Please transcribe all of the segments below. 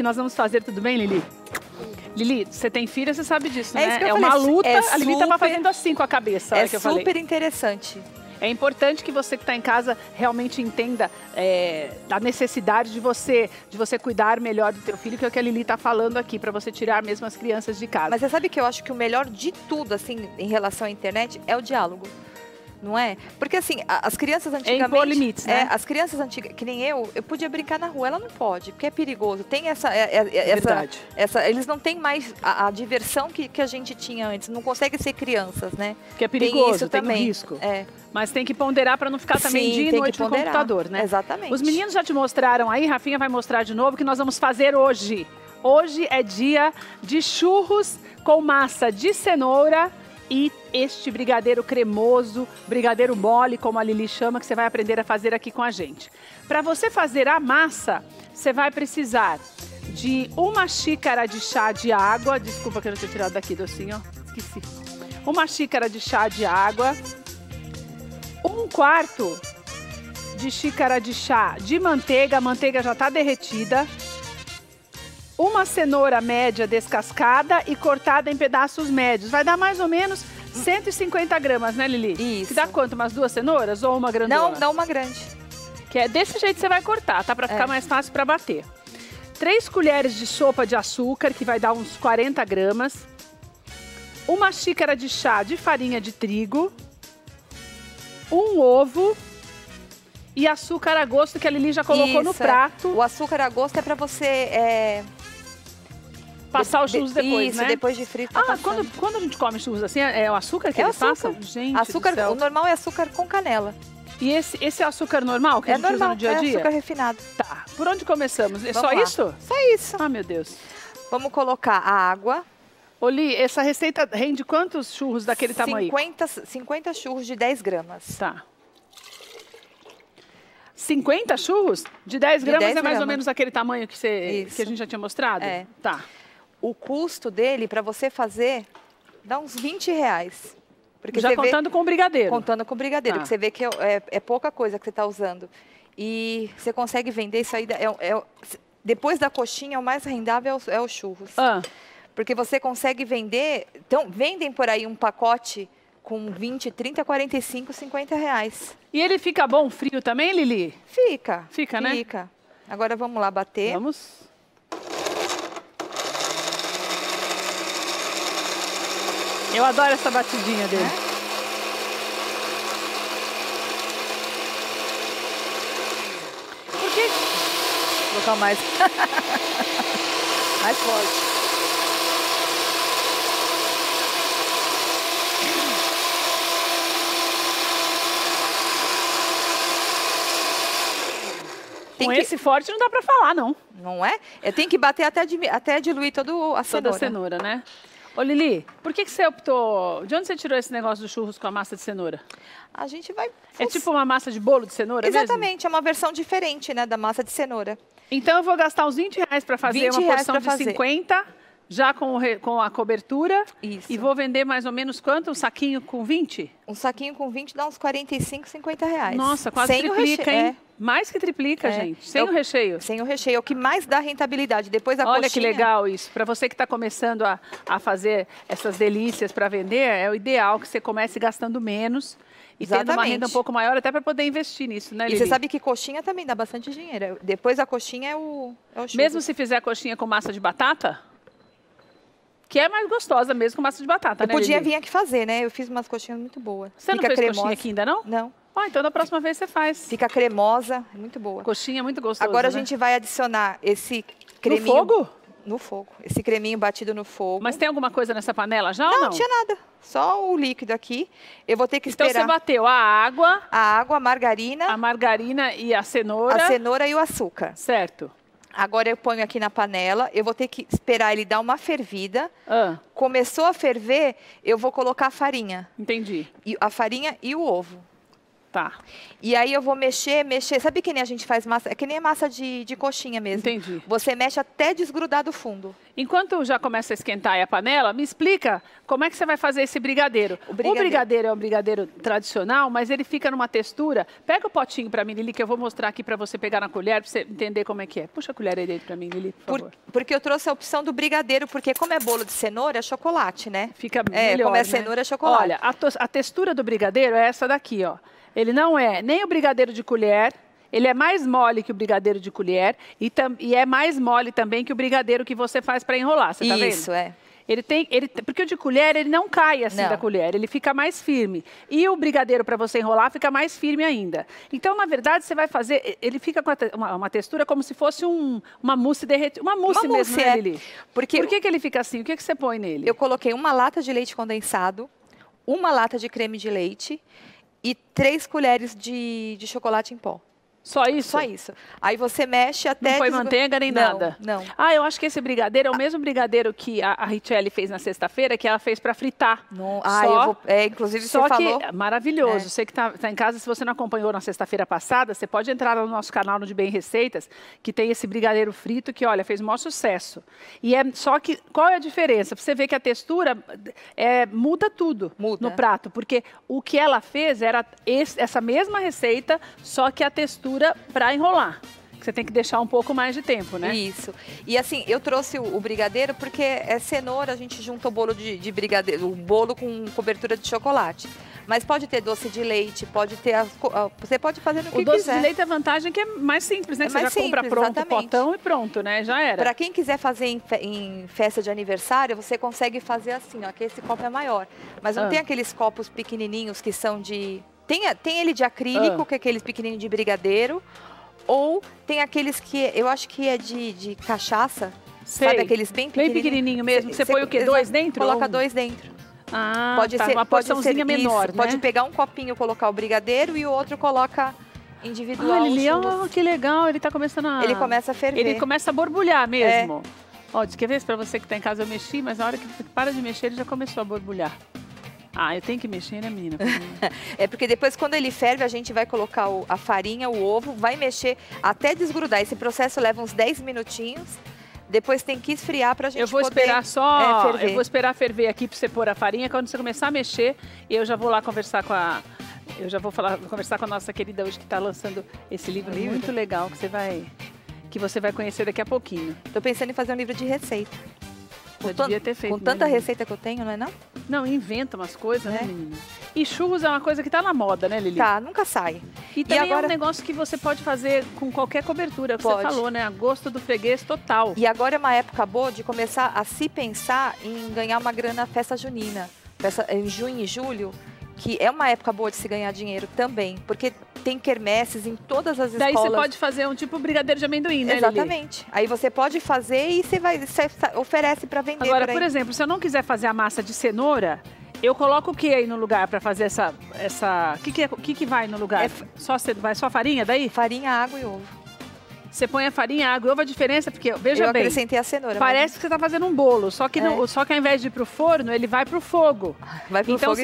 que nós vamos fazer, tudo bem, Lili? Lili, você tem filha, você sabe disso, né? Isso que eu uma falei, luta. é A Lili tava super- fazendo assim com a cabeça. É que eu falei. super interessante. É importante que você que está em casa realmente entenda a necessidade de você cuidar melhor do teu filho, que é o que a Lili está falando aqui, para você tirar mesmo as crianças de casa. Mas você sabe que eu acho que o melhor de tudo, assim, em relação à internet, é o diálogo. Não é? Porque assim, as crianças antigamente... impor limites, né? As crianças antigas, que nem eu podia brincar na rua, ela não pode, porque é perigoso. Tem Verdade. eles não têm mais a diversão que a gente tinha antes, não conseguem ser crianças, né? Que é perigoso, isso tem também. um risco. É. Mas tem que ponderar para não ficar também Sim, dia e tem noite que no ponderar. computador, né? Exatamente. Os meninos já te mostraram aí, Rafinha vai mostrar de novo, que nós vamos fazer hoje. Hoje é dia de churros com massa de cenoura e este brigadeiro cremoso, brigadeiro mole, como a Lili chama, que você vai aprender a fazer aqui com a gente. Para você fazer a massa, você vai precisar de 1 xícara de chá de água. Desculpa que eu não tinha tirado daqui, docinho, esqueci. 1 xícara de chá de água. 1/4 de xícara de chá de manteiga. A manteiga já está derretida. 1 cenoura média descascada e cortada em pedaços médios. Vai dar mais ou menos 150 gramas, né, Lili? Isso. Que dá quanto? Umas 2 cenouras ou uma grandona? Não uma grande. Que é desse jeito que você vai cortar, tá? Para ficar mais fácil para bater. 3 colheres de sopa de açúcar, que vai dar uns 40 gramas. 1 xícara de chá de farinha de trigo. 1 ovo. E açúcar a gosto, que a Lili já colocou no prato. O açúcar a gosto é para você... Passar os churros depois, isso, né? depois de frito. Tá quando a gente come churros assim, é o açúcar que eles passam? Gente açúcar, do céu. o normal é açúcar com canela. E esse é açúcar normal que a gente usa no dia a dia? É açúcar refinado. Tá. Por onde começamos? É Vamos só lá. isso? Só isso. Ah, meu Deus. Vamos colocar a água. Ô, Li, essa receita rende quantos churros daquele tamanho? 50 churros de 10 gramas. Tá. 50 churros? De 10 gramas 10 é mais ou gramas. menos aquele tamanho que a gente já tinha mostrado? É. Tá. O custo dele, para você fazer, dá uns R$20. Porque Já você contando com o brigadeiro. Contando com o brigadeiro, Tá. que você vê que é pouca coisa que você está usando. E você consegue vender isso aí. Depois da coxinha, o mais rendável é os churros. Porque você consegue vender... Então, vendem por aí um pacote com 20, 30, 45, 50 reais. E ele fica bom frio também, Lili? Fica. Fica, né? Fica. Agora vamos lá bater. Vamos. Eu adoro essa batidinha dele. Por quê? Vou colocar mais. Mais forte. Com esse forte não dá pra falar, não. Não é? Tem que bater até diluir toda a cenoura. Toda a cenoura, né? Ô, Lili, por que você optou... De onde você tirou esse negócio dos churros com a massa de cenoura? A gente vai... É tipo uma massa de bolo de cenoura Exatamente, mesmo? é uma versão diferente, né, da massa de cenoura. Então eu vou gastar uns R$20 para fazer uma porção de 50, já com a cobertura. Isso. E vou vender mais ou menos quanto? Um saquinho com 20? Um saquinho com 20 dá uns 45, 50 reais. Nossa, quase sem triplica, o recheio, hein? Mais que triplica, gente. Sem o recheio. Sem o recheio, é o que mais dá rentabilidade. Depois a Olha coxinha... que legal isso. Para você que está começando a fazer essas delícias para vender, é o ideal que você comece gastando menos e tendo uma renda um pouco maior, até para poder investir nisso, né, Lili? E você sabe que coxinha também dá bastante dinheiro. Depois a coxinha é o churro. Mesmo se fizer coxinha com massa de batata? Que é mais gostosa mesmo com massa de batata, né, podia Lili? vir aqui fazer, né? Eu fiz umas coxinhas muito boas. Você não fez coxinha aqui ainda, não? Não. Então da próxima vez você faz. Fica cremosa, muito boa. Coxinha muito gostosa, Agora a né? gente vai adicionar esse creminho... No fogo? No fogo. Esse creminho batido no fogo. Mas tem alguma coisa nessa panela já ou não? Não tinha nada. Só o líquido aqui. Eu vou ter que esperar... Então você bateu a água... A água, a margarina... A margarina e a cenoura... A cenoura e o açúcar. Certo. Agora eu ponho aqui na panela, eu vou ter que esperar ele dar uma fervida. Começou a ferver, eu vou colocar a farinha. Entendi. A farinha e o ovo. Tá. E aí eu vou mexer. Sabe que nem a gente faz massa? É que nem massa de coxinha mesmo. Entendi. Você mexe até desgrudar do fundo. Enquanto já começa a esquentar aí a panela, me explica como é que você vai fazer esse brigadeiro. O brigadeiro é um brigadeiro tradicional, mas ele fica numa textura... Pega o potinho para mim, Lili, que eu vou mostrar aqui para você pegar na colher, para você entender como é que é. Puxa a colher aí dentro para mim, Lili, por favor. Porque eu trouxe a opção do brigadeiro, porque como é bolo de cenoura, é chocolate, né? Fica melhor, como é né? Cenoura, é chocolate. Olha, a textura do brigadeiro é essa daqui, ó. Ele não é nem o brigadeiro de colher... Ele é mais mole que o brigadeiro de colher e é mais mole também que o brigadeiro que você faz para enrolar, você tá vendo? Isso, é. Porque o de colher, ele não cai assim da colher, ele fica mais firme. E o brigadeiro para você enrolar fica mais firme ainda. Então, na verdade, você vai fazer, ele fica com uma textura como se fosse uma mousse derretida. Uma mousse mesmo, né, Lili? Por que ele fica assim? O que você põe nele? Eu coloquei uma lata de leite condensado, uma lata de creme de leite e 3 colheres de chocolate em pó. Só isso? Só isso. Aí você mexe até... Não põe manteiga nem nada? Não. Ah, eu acho que esse brigadeiro é o mesmo brigadeiro que a Richelle fez na sexta-feira, que ela fez para fritar. Não. Inclusive só você falou... que, maravilhoso. Você que tá em casa, se você não acompanhou na sexta-feira passada, você pode entrar no nosso canal no De Bem Receitas, que tem esse brigadeiro frito que, olha, fez o maior sucesso. E só que, qual é a diferença? Você vê que a textura muda tudo no prato, porque o que ela fez era essa mesma receita, só que a textura para enrolar. Você tem que deixar um pouco mais de tempo, né? Isso. E assim, eu trouxe o brigadeiro porque é cenoura, a gente junta o bolo de brigadeiro, o bolo com cobertura de chocolate. Mas pode ter doce de leite, pode ter... Você pode fazer no que quiser. O doce de leite, a vantagem é que é mais simples, né? Você já compra pronto, o potão e pronto, né? Já era. Para quem quiser fazer em festa de aniversário, você consegue fazer assim, ó, que esse copo é maior. Mas não tem aqueles copos pequenininhos que são de... Tem ele de acrílico, que é aqueles pequenininhos de brigadeiro, ou tem aqueles que eu acho que é de cachaça, sabe? Aqueles bem pequenininhos. Bem pequenininho mesmo. Você põe o quê? 2 dentro? Coloca 2 dentro. Ah, pode ser uma porçãozinha menor, né? Pode pegar um copinho, colocar o brigadeiro e o outro coloca individual. Ah, Lili, que legal, ele tá começando a... Ele começa a ferver. Ele começa a borbulhar mesmo. Ó, quer ver? Para você que tá em casa eu mexi, mas na hora que você para de mexer ele já começou a borbulhar. Ah, eu tenho que mexer, né, menina? É porque depois, quando ele ferve, a gente vai colocar a farinha, o ovo, vai mexer até desgrudar. Esse processo leva uns 10 minutinhos. Depois tem que esfriar pra gente poder esperar ferver. Eu vou esperar ferver aqui pra você pôr a farinha. Quando você começar a mexer, eu já vou lá conversar com a... Eu já vou conversar com a nossa querida hoje que está lançando esse livro muito legal que você vai conhecer daqui a pouquinho. Tô pensando em fazer um livro de receita. Devia ter feito. Com tanta receita que eu tenho, não é não? Não, inventa umas coisas, né, menina? E churros é uma coisa que tá na moda, né, Lili? Tá, nunca sai. E também é um negócio que você pode fazer com qualquer cobertura, que você falou, né? A gosto do freguês total. E agora é uma época boa de começar a se pensar em ganhar uma grana na festa junina. Em junho e julho, que é uma época boa de se ganhar dinheiro também, porque tem quermesses em todas as escolas. Daí você pode fazer um tipo brigadeiro de amendoim, né, Exatamente. Lili? Aí você pode fazer e você oferece para vender. Agora, por exemplo, se eu não quiser fazer a massa de cenoura, eu coloco o que aí no lugar para fazer essa... O que vai no lugar? Vai só farinha daí? Farinha, água e ovo. Você põe a farinha, a água e ovo, a diferença, porque, veja bem... Eu acrescentei a cenoura. Parece que você está fazendo um bolo, só que ao invés de ir para o forno, ele vai para o fogo. Vai pro fogo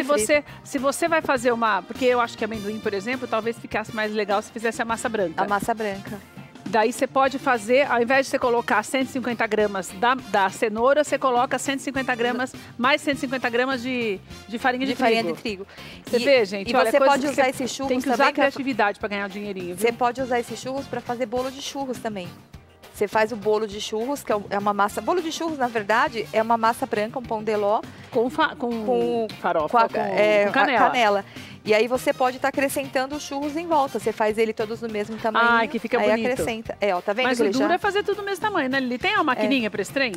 se você vai fazer porque eu acho que amendoim, por exemplo, talvez ficasse mais legal se fizesse a massa branca. A massa branca. Daí você pode fazer, ao invés de você colocar 150 gramas da cenoura, você coloca 150 gramas, mais 150 gramas de farinha de trigo. Farinha de trigo. Você vê, gente? E olha, você pode usar esses churros também. Tem que usar a criatividade para ganhar dinheirinho, viu? Você pode usar esses churros para fazer bolo de churros também. Você faz o bolo de churros, que é uma massa... Bolo de churros, na verdade, é uma massa branca, um pão de ló. Com farofa, com canela. E aí você pode estar acrescentando os churros em volta. Você faz ele todos no mesmo tamanho. Ah, que fica bonito. Aí acrescenta. Ó, tá vendo? Mas o duro é fazer tudo do mesmo tamanho, né, Lili? Tem uma maquininha para esse trem?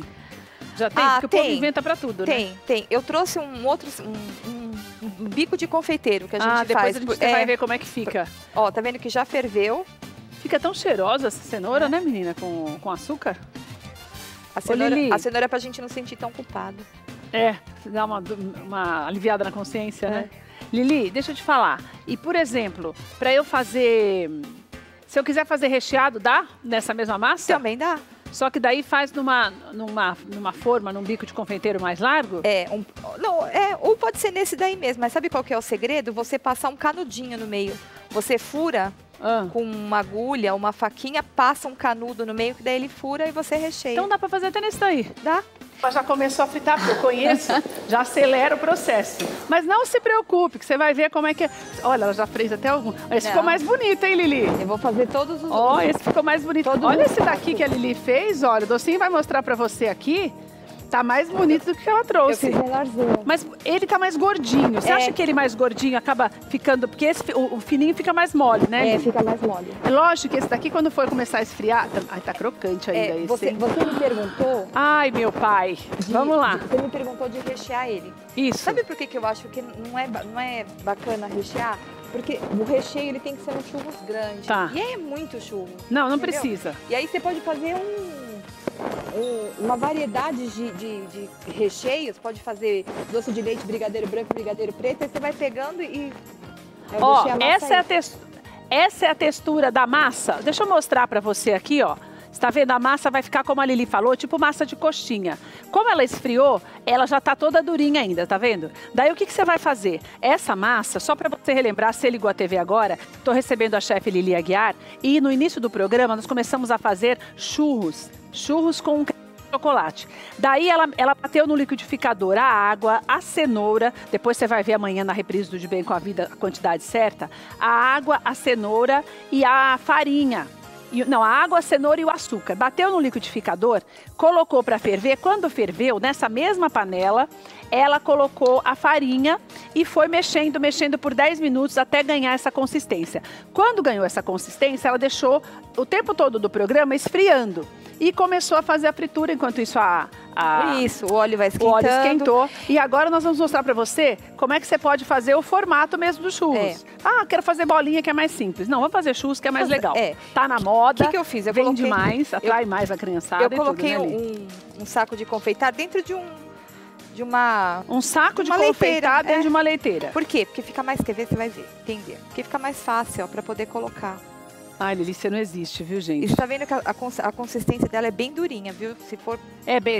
Já tem? Porque o povo inventa para tudo, né? Tem. Eu trouxe um outro... Um bico de confeiteiro que a gente depois faz. Você vai ver como é que fica. Ó, tá vendo que já ferveu. Fica tão cheirosa essa cenoura, né, menina? Com açúcar. A cenoura é pra gente não sentir tão culpado. Dá uma aliviada na consciência, né? Lili, deixa eu te falar. E, por exemplo, para eu fazer... Se eu quiser fazer recheado, dá nessa mesma massa? Também dá. Só que daí faz numa forma, num bico de confeiteiro mais largo? Ou pode ser nesse daí mesmo. Mas sabe qual que é o segredo? Você passar um canudinho no meio. Você fura com uma agulha, uma faquinha, passa um canudo no meio, que daí ele fura e você recheia. Então dá pra fazer até nesse daí? Dá. Ela já começou a fritar, porque eu conheço, já acelera o processo. Mas não se preocupe, que você vai ver como é que é. Olha, ela já fez até algum. Esse ficou mais bonito, hein, Lili? Eu vou fazer todos os... Ó, esse ficou mais bonito. Olha esse daqui que a Lili fez, olha, o docinho vai mostrar pra você aqui. Tá mais bonito do que ela trouxe. Eu fiz menorzinho. Mas ele tá mais gordinho. Você acha que ele mais gordinho acaba ficando... Porque o fininho fica mais mole, né? É, fica mais mole. É lógico que esse daqui, quando for começar a esfriar... Ai, tá crocante ainda esse. Você me perguntou... Ai, meu pai. Vamos lá. Você me perguntou de rechear ele. Isso. Sabe por que eu acho que não é bacana rechear? Porque o recheio ele tem que ser um churros grande. Tá. E é muito churro. Não precisa. E aí você pode fazer uma variedade de recheios. Pode fazer doce de leite, brigadeiro branco, brigadeiro preto. Aí você vai pegando e... Ó, essa é a textura da massa. Deixa eu mostrar pra você aqui, ó. Você tá vendo? A massa vai ficar, como a Lili falou, tipo massa de coxinha. Como ela esfriou, ela já tá toda durinha ainda, tá vendo? Daí o que você vai fazer? Essa massa, só para você relembrar, você ligou a TV agora, tô recebendo a chefe Lili Aguiar, e no início do programa nós começamos a fazer churros com chocolate. Daí ela bateu no liquidificador a água, a cenoura, depois você vai ver amanhã na reprise do De Bem com a Vida a quantidade certa, a água, a cenoura e a farinha. Não, a água, a cenoura e o açúcar. Bateu no liquidificador, colocou para ferver. Quando ferveu, nessa mesma panela, ela colocou a farinha e foi mexendo por 10 minutos até ganhar essa consistência. Quando ganhou essa consistência, ela deixou o tempo todo do programa esfriando. E começou a fazer a fritura, enquanto isso o óleo vai esquentando. O óleo esquentou. E agora nós vamos mostrar para você como é que você pode fazer o formato mesmo do churros. Ah, quero fazer bolinha que é mais simples. Não, vamos fazer churros que é mais legal. Tá na moda. O que eu fiz? Eu vende mais, atrai mais a criançada. Eu coloquei um saco de confeitar dentro de um saco de confeitar dentro de uma leiteira. Por quê? Porque fica mais, quer ver? Você vai ver, entender. Porque fica mais fácil, ó, para poder colocar. Ai, Lili, você não existe, viu, gente? E você tá vendo que a consistência dela é bem durinha, viu? Se for...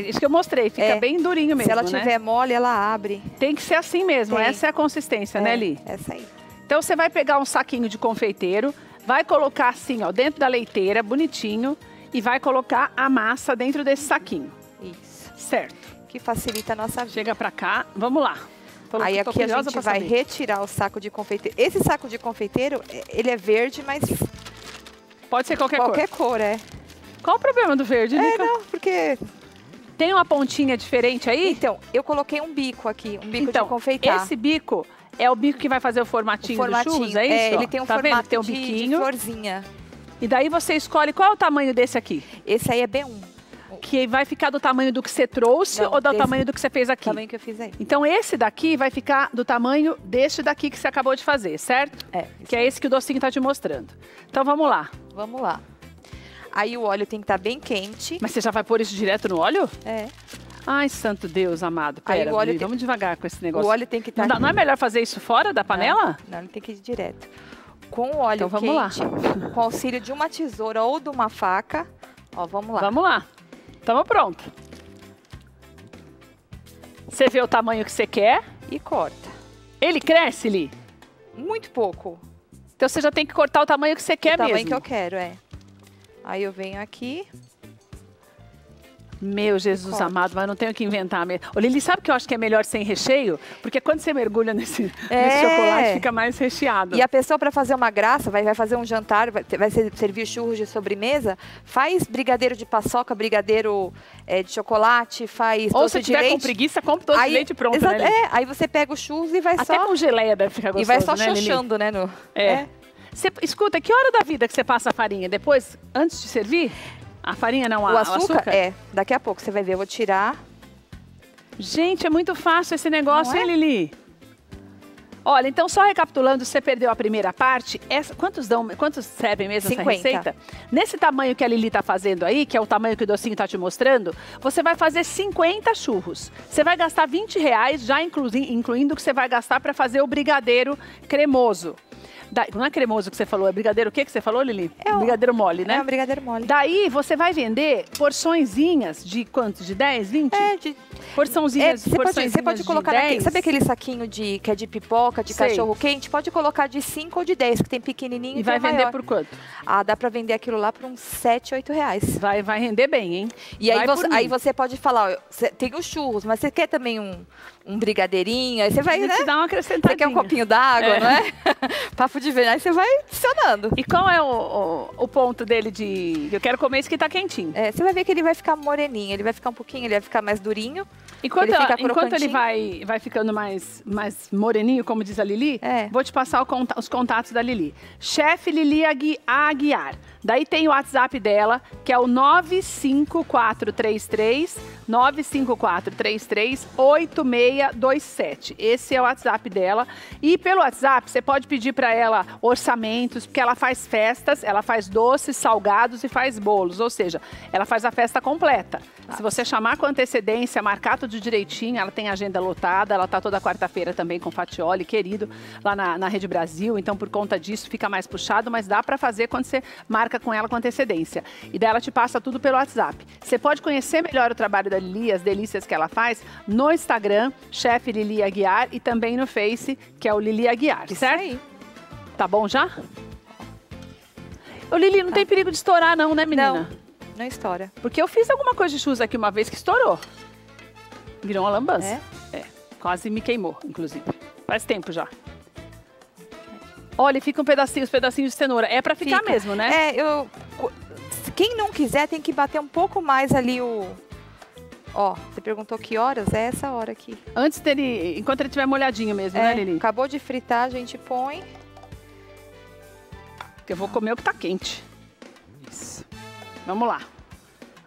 isso que eu mostrei, fica bem durinho mesmo, Se ela tiver mole, ela abre. Tem que ser assim mesmo, essa é a consistência, né, Li? Essa aí. Então você vai pegar um saquinho de confeiteiro, vai colocar assim, ó, dentro da leiteira, bonitinho, e vai colocar a massa dentro desse saquinho. Isso. Certo. Que facilita a nossa vida. Chega pra cá, vamos lá. Aí aqui a gente vai retirar o saco de confeiteiro. Esse saco de confeiteiro, ele é verde, mas... Pode ser qualquer cor. Qualquer cor, Qual o problema do verde, Nica? Não, porque... Tem uma pontinha diferente aí? Então, eu coloquei um bico aqui, um bico de confeitar. Esse bico é o bico que vai fazer o formatinho do churros, é isso? Ele tem um formato tem um biquinho. De florzinha. E daí você escolhe qual é o tamanho desse aqui? Esse aí é B1. Que vai ficar do tamanho do que você trouxe ou do tamanho do que você fez aqui? Do tamanho que eu fiz aí. Então esse daqui vai ficar do tamanho deste daqui que você acabou de fazer, certo? Que é esse que o docinho tá te mostrando. Então vamos lá. Vamos lá. Aí o óleo tem que estar bem quente. Mas você já vai pôr isso direto no óleo? Ai, santo Deus amado. Pera, vamos devagar com esse negócio. O óleo tem que estar... Não é melhor fazer isso fora da panela? Não, ele tem que ir direto. Com o óleo quente, com o auxílio de uma tesoura ou de uma faca. Ó, vamos lá. Vamos lá. Estamos prontos. Você vê o tamanho que você quer. E corta. Ele cresce, Li? Muito pouco. Então você já tem que cortar o tamanho que você quer mesmo. O tamanho que eu quero, Aí eu venho aqui. Meu Jesus amado, mas não tenho que inventar mesmo. Ô, Lili, sabe que eu acho que é melhor sem recheio? Porque quando você mergulha nesse chocolate, fica mais recheado. E a pessoa, para fazer uma graça, vai fazer um jantar, vai servir churros de sobremesa, faz brigadeiro de paçoca, brigadeiro de chocolate, faz ou doce de leite. Ou se tiver com preguiça, compra doce de leite pronto, né, aí você pega o churros e vai até com geleia deve ficar gostoso, e vai só né, xoxando, né? Escuta, que hora da vida que você passa a farinha? Depois, antes de servir? A farinha não, o açúcar? Daqui a pouco você vai ver, eu vou tirar. Gente, é muito fácil esse negócio, hein, Lili? Olha, então só recapitulando, você perdeu a primeira parte, quantos servem mesmo 50. Essa receita? Nesse tamanho que a Lili tá fazendo aí, que é o tamanho que o docinho tá te mostrando, você vai fazer 50 churros. Você vai gastar R$20, já incluindo o que você vai gastar para fazer o brigadeiro cremoso. Não é cremoso que você falou, é brigadeiro o que você falou, Lili? É brigadeiro mole, né? É um brigadeiro mole. Daí você vai vender porçõezinhas de quanto? De 10, 20? Porçãozinhas, você pode colocar sabe aquele saquinho que é de pipoca, de cachorro quente? Pode colocar de 5 ou de 10, que tem pequenininho e vai vender por quanto? Ah, dá pra vender aquilo lá por uns 7, 8 reais. Vai render bem, hein? E aí você pode falar, ó, tem os churros, mas você quer também um brigadeirinho? Aí você vai, né? Te dá uma acrescentadinha. Você quer um copinho d'água, não é? Papo de verdade, você vai adicionando. E qual é o ponto dele de... Eu quero comer esse que tá quentinho. Você vai ver que ele vai ficar moreninho, ele vai ficar um pouquinho, ele vai ficar mais durinho. Enquanto ele vai ficando mais moreninho, como diz a Lili, vou te passar os contatos da Lili. Chefe Lili Aguiar. Daí tem o WhatsApp dela, que é o 95433 8627. Esse é o WhatsApp dela. E pelo WhatsApp, você pode pedir para ela orçamentos, porque ela faz festas, ela faz doces, salgados e faz bolos. Ou seja, ela faz a festa completa. Se você chamar com antecedência, marcar tudo direitinho, ela tem agenda lotada, ela tá toda quarta-feira também com Fatioli, querido, lá na Rede Brasil. Então, por conta disso, fica mais puxado, mas dá para fazer quando você marca com ela com antecedência. E daí ela te passa tudo pelo WhatsApp. Você pode conhecer melhor o trabalho da Lili, as delícias que ela faz, no Instagram, Chefe Lili Aguiar, e também no Face, que é o Lili Aguiar, certo? Isso aí. Tá bom já? Ô, Lili, não tem perigo de estourar não, né, menina? Não estoura. Porque eu fiz alguma coisa de churros aqui uma vez que estourou. Virou uma lambança. Quase me queimou, inclusive. Faz tempo já. Olha, fica os pedacinhos de cenoura. É pra ficar mesmo, né? Quem não quiser tem que bater um pouco mais ali o... Ó, você perguntou que horas? É essa hora aqui. Enquanto ele estiver molhadinho mesmo, né, Lili? Acabou de fritar, a gente põe. Porque eu vou comer o que tá quente. Isso. Vamos lá.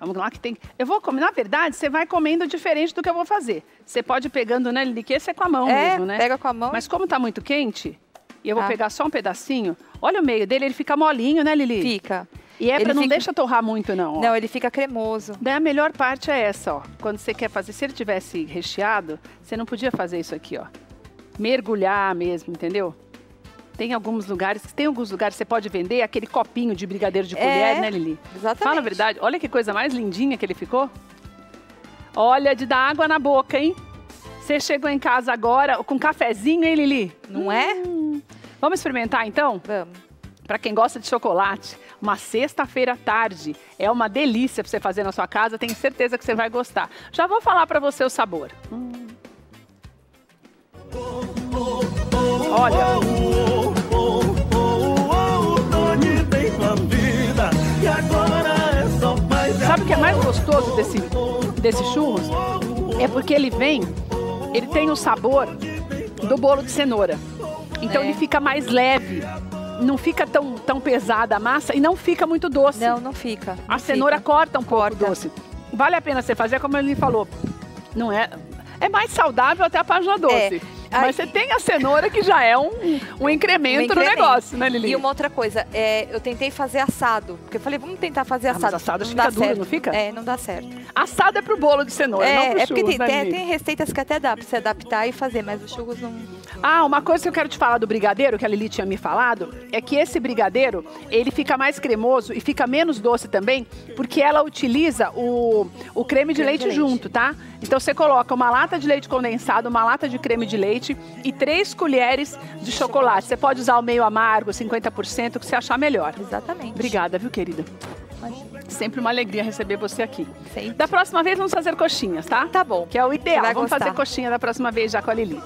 Vamos lá que tem... Eu vou comer, na verdade, você vai comendo diferente do que eu vou fazer. Você pode ir pegando, né, Lili, que esse é com a mão mesmo, né? Pega com a mão. Mas como tá muito quente, e eu vou pegar só um pedacinho, olha o meio dele, ele fica molinho, né, Lili? Fica. E não deixa torrar muito, não. Ó. Não, ele fica cremoso. Daí a melhor parte é essa, ó. Quando você quer fazer, se ele tivesse recheado, você não podia fazer isso aqui, ó. Mergulhar mesmo, entendeu? Tem alguns lugares que você pode vender aquele copinho de brigadeiro de colher, né, Lili? Exatamente. Fala a verdade. Olha que coisa mais lindinha que ele ficou. Olha, de dar água na boca, hein? Você chegou em casa agora com um cafezinho, hein, Lili? Não é? Vamos experimentar, então? Vamos. Para quem gosta de chocolate, uma sexta-feira à tarde é uma delícia para você fazer na sua casa. Tenho certeza que você vai gostar. Já vou falar para você o sabor. Olha. Sabe o que é mais gostoso desse churros? É porque ele tem o sabor do bolo de cenoura. Então ele fica mais leve. Não fica tão pesada a massa e não fica muito doce. Não fica. A cenoura corta um pouco o doce. Vale a pena você fazer, como ele falou. Não é... É mais saudável até a página doce. Mas você tem a cenoura que já é um incremento no negócio, né, Lili? E uma outra coisa, eu tentei fazer assado. Porque eu falei, vamos tentar fazer assado. Mas assado fica duro, não fica? Não dá certo. Assado é pro bolo de cenoura, não pro churros, porque né, tem receitas que até dá pra você adaptar e fazer, mas os churros não... Uma coisa que eu quero te falar do brigadeiro, que a Lili tinha me falado, é que esse brigadeiro, ele fica mais cremoso e fica menos doce também, porque ela utiliza o creme de leite junto, tá? Então você coloca uma lata de leite condensado, uma lata de creme de leite e 3 colheres de chocolate. Você pode usar o meio amargo, 50%, o que você achar melhor. Exatamente. Obrigada, viu, querida? Sempre uma alegria receber você aqui. Sempre. Da próxima vez vamos fazer coxinhas, tá? Tá bom. Que é o ideal. Vamos fazer coxinha da próxima vez já com a Lili.